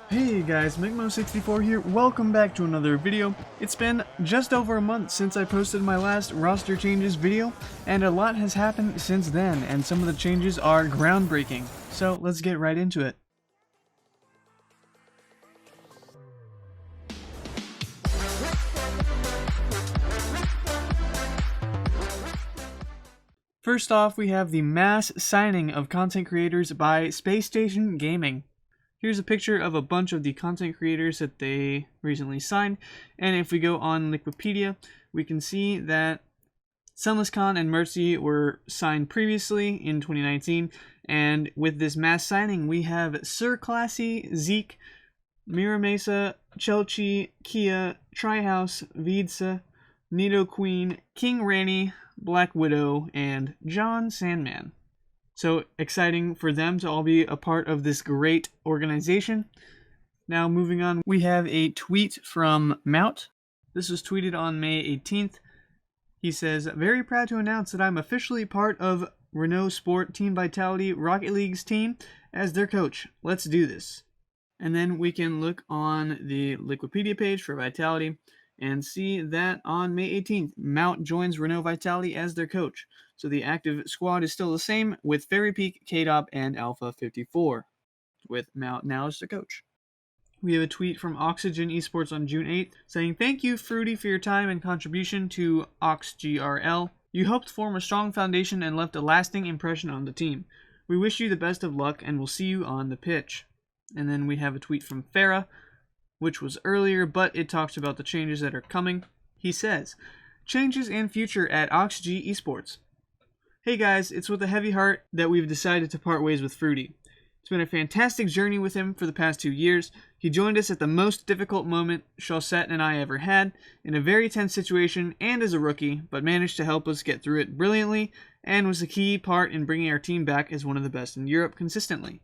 Hey guys, McMo64 here, welcome back to another video. It's been just over a month since I posted my last roster changes video, and a lot has happened since then, and some of the changes are groundbreaking. So let's get right into it. First off, we have the mass signing of content creators by Space Station Gaming. Here's a picture of a bunch of the content creators that they recently signed, and if we go on Wikipedia, we can see that Sunless Khan and Mercy were signed previously in 2019, and with this mass signing, we have Sir Classy, Zeke, Mira Mesa, Chelchi, Kia, Trihouse, Vidsa, Nido Queen, King Ranny, Black Widow, and John Sandman. So exciting for them to all be a part of this great organization. Now moving on, we have a tweet from Mout. This was tweeted on May 18th. He says, "Very proud to announce that I'm officially part of RLEsports Team Vitality Rocket League's team as their coach. Let's do this." And then we can look on the Wikipedia page for Vitality and see that on May 18th, Mout joins Renault Vitality as their coach. So the active squad is still the same, with Fairy Peak, K-Dop, and Alpha 54, with Mout now as the coach. We have a tweet from Oxygen Esports on June 8th, saying, "Thank you, Fruity, for your time and contribution to OxGRL. You helped form a strong foundation and left a lasting impression on the team. We wish you the best of luck, and we'll see you on the pitch." And then we have a tweet from Farah, which was earlier, but it talks about the changes that are coming. He says, "Changes and future at OxG Esports. Hey guys, it's with a heavy heart that we've decided to part ways with Fruity. It's been a fantastic journey with him for the past 2 years. He joined us at the most difficult moment Chaussette and I ever had, in a very tense situation and as a rookie, but managed to help us get through it brilliantly, and was a key part in bringing our team back as one of the best in Europe consistently.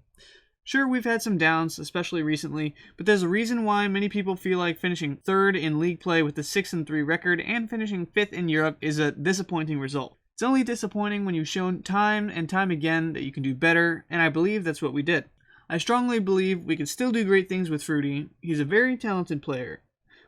Sure, we've had some downs, especially recently, but there's a reason why many people feel like finishing 3rd in league play with a 6-3 record and finishing 5th in Europe is a disappointing result. It's only disappointing when you've shown time and time again that you can do better, and I believe that's what we did. I strongly believe we can still do great things with Fruity. He's a very talented player.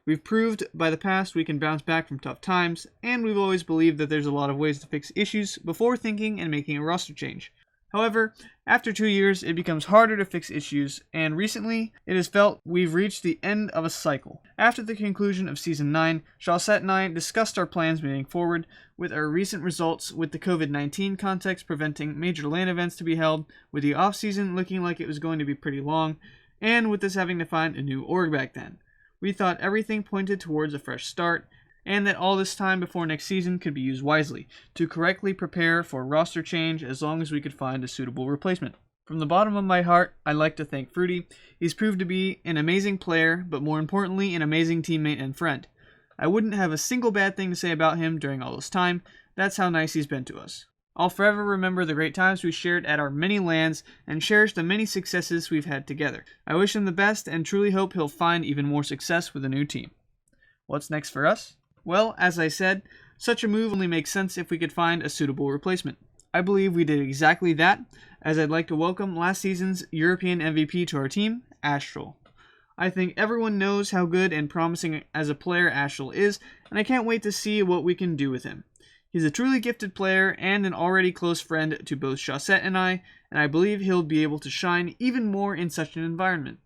We've proved by the past we can bounce back from tough times, and we've always believed that there's a lot of ways to fix issues before thinking and making a roster change. However, after 2 years, it becomes harder to fix issues, and recently, it is felt we've reached the end of a cycle. After the conclusion of Season 9, Chaussette and I discussed our plans moving forward, with our recent results with the COVID-19 context preventing major LAN events to be held, with the off-season looking like it was going to be pretty long, and with us having to find a new org back then. We thought everything pointed towards a fresh start, and that all this time before next season could be used wisely, to correctly prepare for a roster change as long as we could find a suitable replacement. From the bottom of my heart, I'd like to thank Fruity. He's proved to be an amazing player, but more importantly, an amazing teammate and friend. I wouldn't have a single bad thing to say about him during all this time. That's how nice he's been to us. I'll forever remember the great times we shared at our many LANs and cherish the many successes we've had together. I wish him the best and truly hope he'll find even more success with a new team." What's next for us? Well, as I said, such a move only makes sense if we could find a suitable replacement. I believe we did exactly that, as I'd like to welcome last season's European MVP to our team, Astral. I think everyone knows how good and promising as a player Astral is, and I can't wait to see what we can do with him. He's a truly gifted player and an already close friend to both Chaussette and I believe he'll be able to shine even more in such an environment.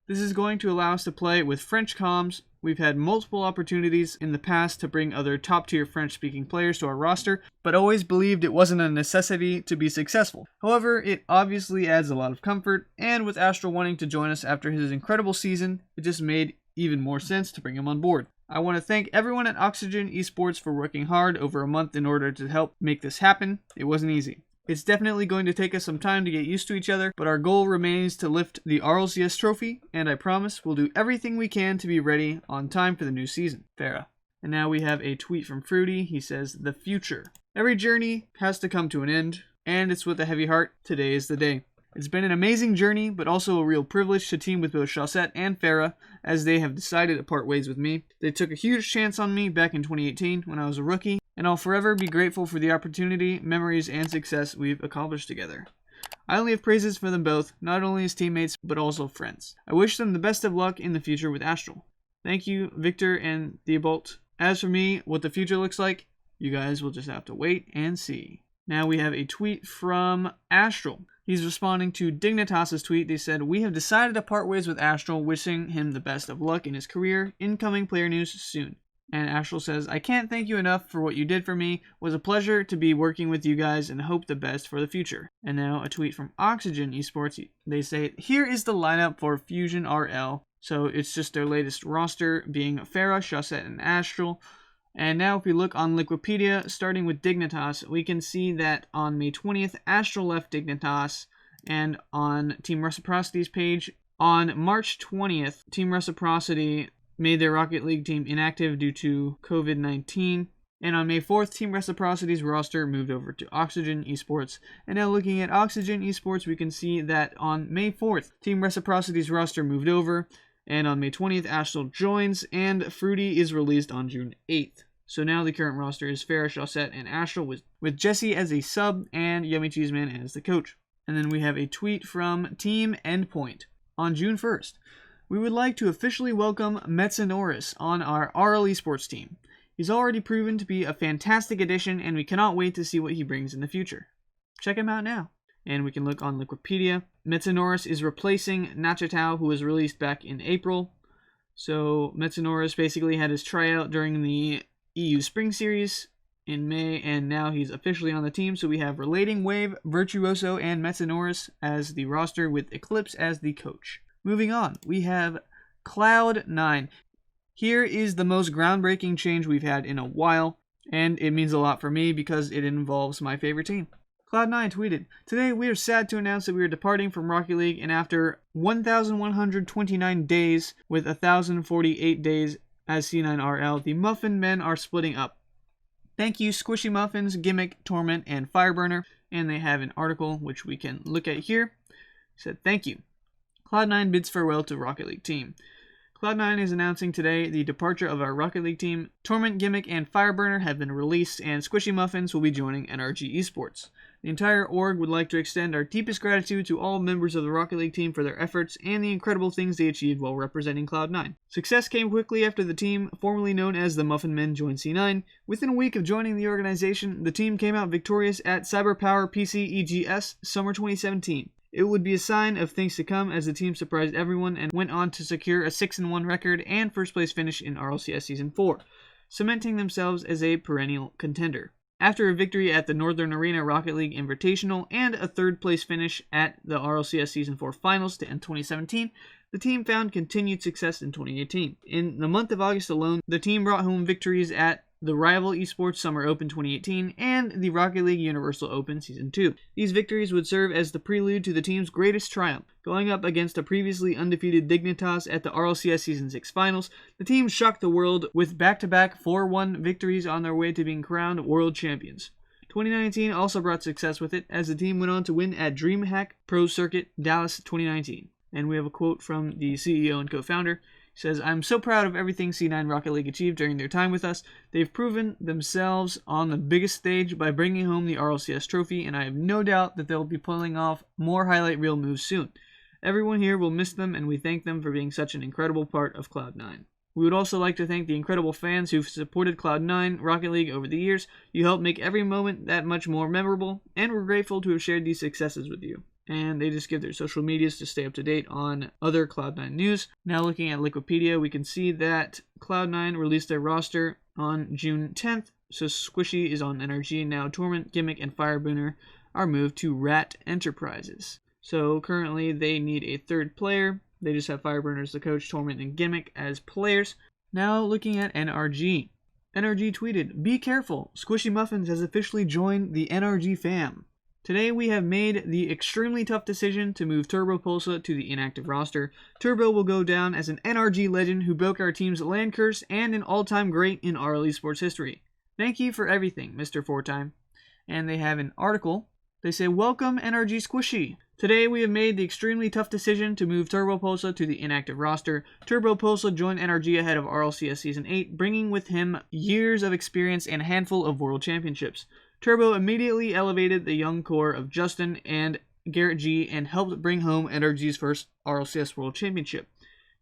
This is going to allow us to play with French comms. We've had multiple opportunities in the past to bring other top-tier French-speaking players to our roster, but always believed it wasn't a necessity to be successful. However, it obviously adds a lot of comfort, and with Astral wanting to join us after his incredible season, it just made even more sense to bring him on board. I want to thank everyone at Oxygen Esports for working hard over a month in order to help make this happen. It wasn't easy. It's definitely going to take us some time to get used to each other, but our goal remains to lift the RLEsports trophy, and I promise we'll do everything we can to be ready on time for the new season. Farah. And now we have a tweet from Fruity. He says, "The future. Every journey has to come to an end, and it's with a heavy heart. Today is the day. It's been an amazing journey, but also a real privilege to team with both Chaussette and Farah, as they have decided to part ways with me. They took a huge chance on me back in 2018 when I was a rookie, and I'll forever be grateful for the opportunity, memories, and success we've accomplished together. I only have praises for them both, not only as teammates, but also friends. I wish them the best of luck in the future with Astral. Thank you, Victor and Theobald. As for me, what the future looks like, you guys will just have to wait and see. Now we have a tweet from Astral. He's responding to Dignitas's tweet. They said, "We have decided to part ways with Astral, wishing him the best of luck in his career. Incoming player news soon." And Astral says, "I can't thank you enough for what you did for me. It was a pleasure to be working with you guys and hope the best for the future." And now a tweet from Oxygen Esports. They say, "Here is the lineup for Fusion RL." So it's just their latest roster, being Farah, Shawset, and Astral. And now if we look on Liquipedia, starting with Dignitas, we can see that on May 20th, Astral left Dignitas, and on Team Reciprocity's page, on March 20th, Team Reciprocity made their Rocket League team inactive due to COVID-19, and on May 4th, Team Reciprocity's roster moved over to Oxygen Esports. And now looking at Oxygen Esports, we can see that on May 4th, Team Reciprocity's roster moved over, and on May 20th, Astral joins, and Fruity is released on June 8th. So now the current roster is Farah, Shawset, and Astral with Jesse as a sub and Yummy Cheeseman as the coach. And then we have a tweet from Team Endpoint. On June 1st, we would like to officially welcome Metzenaurus on our RLEsports team. He's already proven to be a fantastic addition, and we cannot wait to see what he brings in the future. Check him out now. And we can look on Liquipedia. Metzenaurus is replacing Nachatao, who was released back in April. So Metzenaurus basically had his tryout during the EU Spring Series in May, and now he's officially on the team. So we have Relating Wave, Virtuoso, and Metzenaurus as the roster with Eclipse as the coach. Moving on, we have Cloud9. Here is the most groundbreaking change we've had in a while, and it means a lot for me because it involves my favorite team. Cloud9 tweeted, "Today we are sad to announce that we are departing from Rocket League, and after 1,129 days with 1,048 days as C9RL, the Muffin Men are splitting up. Thank you, SQUISHYMUFFINZ, Gimmick, Torment, and Fireburner." And they have an article which we can look at here. It said, "Thank you. Cloud9 bids farewell to Rocket League team. Cloud9 is announcing today the departure of our Rocket League team. Torment, Gimmick, and Fireburner have been released, and SQUISHYMUFFINZ will be joining NRG Esports. The entire org would like to extend our deepest gratitude to all members of the Rocket League team for their efforts and the incredible things they achieved while representing Cloud9. Success came quickly after the team, formerly known as the Muffin Men, joined C9. Within a week of joining the organization, the team came out victorious at CyberPower PC EGS Summer 2017. It would be a sign of things to come as the team surprised everyone and went on to secure a 6-1 record and first place finish in RLCS Season 4, cementing themselves as a perennial contender. After a victory at the Northern Arena Rocket League Invitational and a third place finish at the RLCS Season 4 Finals to end 2017, the team found continued success in 2018. In the month of August alone, the team brought home victories at the Rival Esports Summer Open 2018 and the Rocket League Universal Open Season 2. These victories would serve as the prelude to the team's greatest triumph. Going up against a previously undefeated Dignitas at the RLCS Season 6 Finals, the team shocked the world with back-to-back 4-1 victories on their way to being crowned world champions. 2019 also brought success with it, as the team went on to win at DreamHack Pro Circuit Dallas 2019. And we have a quote from the CEO and co-founder. He says, "I'm so proud of everything C9 Rocket League achieved during their time with us. They've proven themselves on the biggest stage by bringing home the RLCS trophy, and I have no doubt that they'll be pulling off more highlight reel moves soon. Everyone here will miss them, and we thank them for being such an incredible part of Cloud9. We would also like to thank the incredible fans who've supported Cloud9 Rocket League over the years. You helped make every moment that much more memorable, and we're grateful to have shared these successes with you." And they just give their social medias to stay up to date on other Cloud9 news. Now looking at Liquipedia, we can see that Cloud9 released their roster on June 10th. So Squishy is on NRG, now Torment, Gimmick, and Fireburner are moved to Rat Enterprises. So currently they need a third player. They just have Fireburner as the coach, Torment, and Gimmick as players. Now looking at NRG. NRG tweeted, "Be careful, SQUISHYMUFFINZ has officially joined the NRG fam. Today we have made the extremely tough decision to move Turbo Pulsa to the inactive roster. Turbo will go down as an NRG legend who broke our team's land curse and an all-time great in RLEsports history. Thank you for everything, Mr. Fourtime." And they have an article. They say, "Welcome NRG Squishy. Today we have made the extremely tough decision to move Turbo Pulsa to the inactive roster. Turbo Pulsa joined NRG ahead of RLCS Season 8, bringing with him years of experience and a handful of world championships. Turbo immediately elevated the young core of Justin and Garrett G and helped bring home NRG's first RLCS World Championship.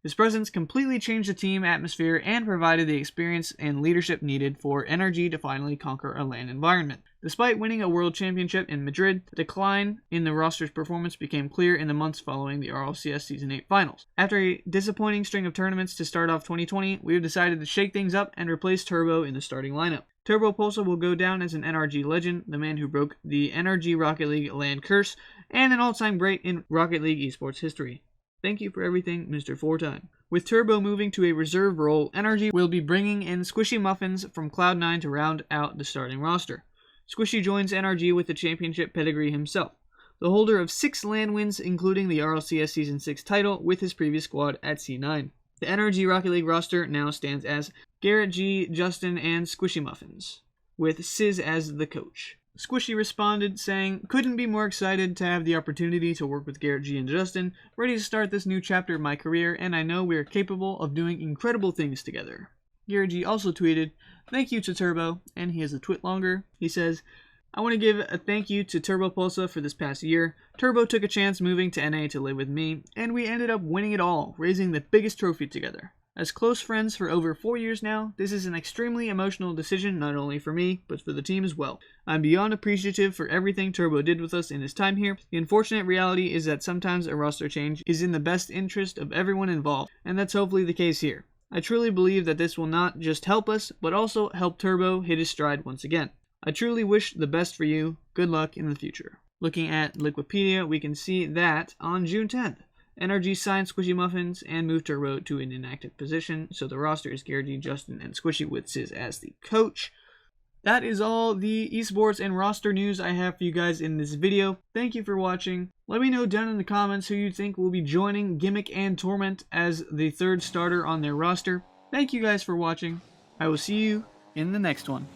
His presence completely changed the team atmosphere and provided the experience and leadership needed for NRG to finally conquer a LAN environment. Despite winning a world championship in Madrid, the decline in the roster's performance became clear in the months following the RLCS Season 8 finals. After a disappointing string of tournaments to start off 2020, we have decided to shake things up and replace Turbo in the starting lineup. Turbo Pulsa will go down as an NRG legend, the man who broke the NRG Rocket League LAN curse, and an all-time great in Rocket League esports history. Thank you for everything, Mr. Four-Time. With Turbo moving to a reserve role, NRG will be bringing in SQUISHYMUFFINZ from Cloud9 to round out the starting roster. Squishy joins NRG with the championship pedigree himself, the holder of 6 LAN wins including the RLCS Season 6 title with his previous squad at C9. The NRG Rocket League roster now stands as Garrett G, Justin, and SQUISHYMUFFINZ, with Sizz as the coach. Squishy responded saying, "Couldn't be more excited to have the opportunity to work with Garrett G and Justin, ready to start this new chapter of my career, and I know we are capable of doing incredible things together." Garrett G also tweeted, "Thank you to Turbo," and he has a twit longer. He says, "I want to give a thank you to Turbo Pulsa for this past year. Turbo took a chance moving to NA to live with me, and we ended up winning it all, raising the biggest trophy together. As close friends for over 4 years now, this is an extremely emotional decision not only for me, but for the team as well. I'm beyond appreciative for everything Turbo did with us in his time here. The unfortunate reality is that sometimes a roster change is in the best interest of everyone involved, and that's hopefully the case here. I truly believe that this will not just help us, but also help Turbo hit his stride once again. I truly wish the best for you. Good luck in the future." Looking at Liquipedia, we can see that on June 10th, NRG signed SQUISHYMUFFINZ and moved Turbo to an inactive position, so the roster is Garrett G, Justin, and Squishy with Sizz as the coach. That is all the esports and roster news I have for you guys in this video. Thank you for watching. Let me know down in the comments who you think will be joining Gimmick and Torment as the third starter on their roster. Thank you guys for watching. I will see you in the next one.